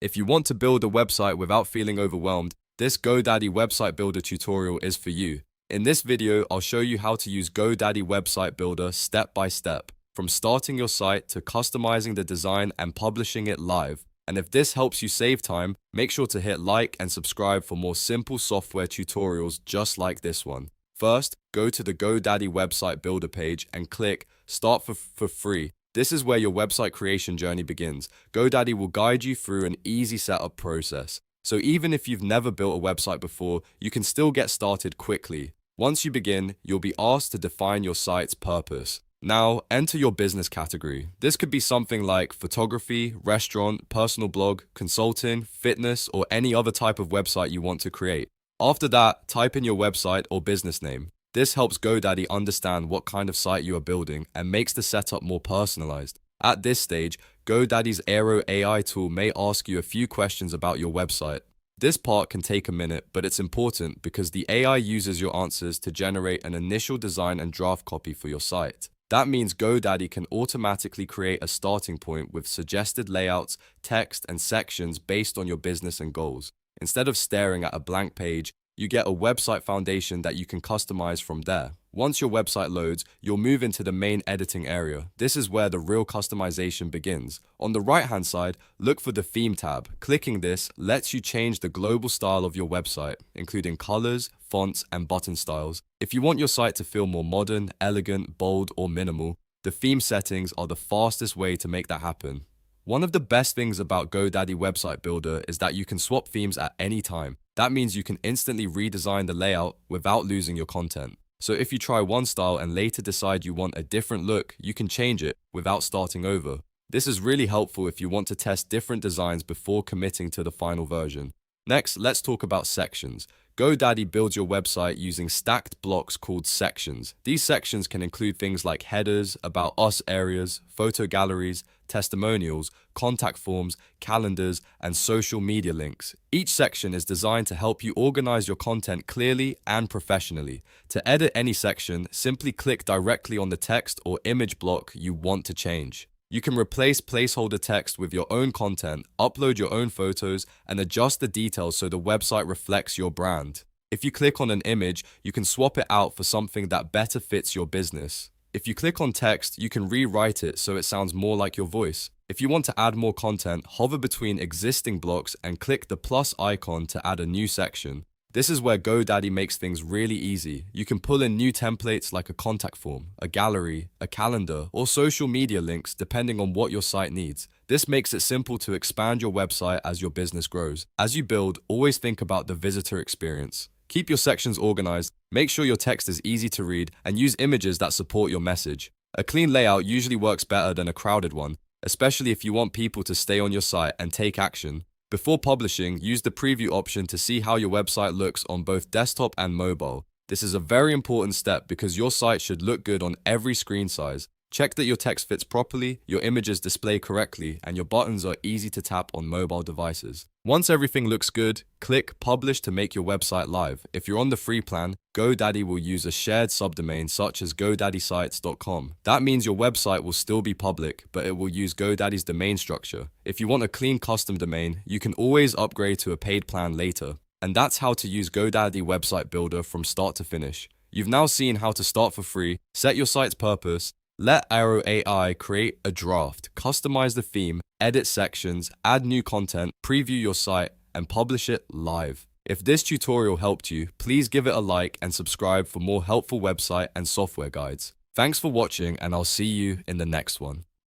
If you want to build a website without feeling overwhelmed, this GoDaddy website builder tutorial is for you. In this video, I'll show you how to use GoDaddy website builder step by step, from starting your site to customizing the design and publishing it live. And if this helps you save time, make sure to hit like and subscribe for more simple software tutorials just like this one. First, go to the GoDaddy website builder page and click Start for free. This is where your website creation journey begins. GoDaddy will guide you through an easy setup process. So even if you've never built a website before, you can still get started quickly. Once you begin, you'll be asked to define your site's purpose. Now, enter your business category. This could be something like photography, restaurant, personal blog, consulting, fitness, or any other type of website you want to create. After that, type in your website or business name. This helps GoDaddy understand what kind of site you are building and makes the setup more personalized. At this stage, GoDaddy's Aero AI tool may ask you a few questions about your website. This part can take a minute, but it's important because the AI uses your answers to generate an initial design and draft copy for your site. That means GoDaddy can automatically create a starting point with suggested layouts, text, and sections based on your business and goals. Instead of staring at a blank page, you get a website foundation that you can customize from there. Once your website loads, you'll move into the main editing area. This is where the real customization begins. On the right-hand side, look for the Theme tab. Clicking this lets you change the global style of your website, including colors, fonts, and button styles. If you want your site to feel more modern, elegant, bold, or minimal, the theme settings are the fastest way to make that happen. One of the best things about GoDaddy Website Builder is that you can swap themes at any time. That means you can instantly redesign the layout without losing your content. So if you try one style and later decide you want a different look, you can change it without starting over. This is really helpful if you want to test different designs before committing to the final version. Next, let's talk about sections. GoDaddy builds your website using stacked blocks called sections. These sections can include things like headers, about us areas, photo galleries, testimonials, contact forms, calendars, and social media links. Each section is designed to help you organize your content clearly and professionally. To edit any section, simply click directly on the text or image block you want to change. You can replace placeholder text with your own content, upload your own photos, and adjust the details so the website reflects your brand. If you click on an image, you can swap it out for something that better fits your business. If you click on text, you can rewrite it so it sounds more like your voice. If you want to add more content, hover between existing blocks and click the plus icon to add a new section. This is where GoDaddy makes things really easy. You can pull in new templates like a contact form, a gallery, a calendar, or social media links depending on what your site needs. This makes it simple to expand your website as your business grows. As you build, always think about the visitor experience. Keep your sections organized, make sure your text is easy to read, and use images that support your message. A clean layout usually works better than a crowded one, especially if you want people to stay on your site and take action. Before publishing, use the preview option to see how your website looks on both desktop and mobile. This is a very important step because your site should look good on every screen size. Check that your text fits properly, your images display correctly, and your buttons are easy to tap on mobile devices. Once everything looks good, click Publish to make your website live. If you're on the free plan, GoDaddy will use a shared subdomain such as GoDaddySites.com. That means your website will still be public, but it will use GoDaddy's domain structure. If you want a clean custom domain, you can always upgrade to a paid plan later. And that's how to use GoDaddy Website Builder from start to finish. You've now seen how to start for free, set your site's purpose, let Aero AI create a draft, customize the theme, edit sections, add new content, preview your site, and publish it live. If this tutorial helped you, please give it a like and subscribe for more helpful website and software guides. Thanks for watching, and I'll see you in the next one.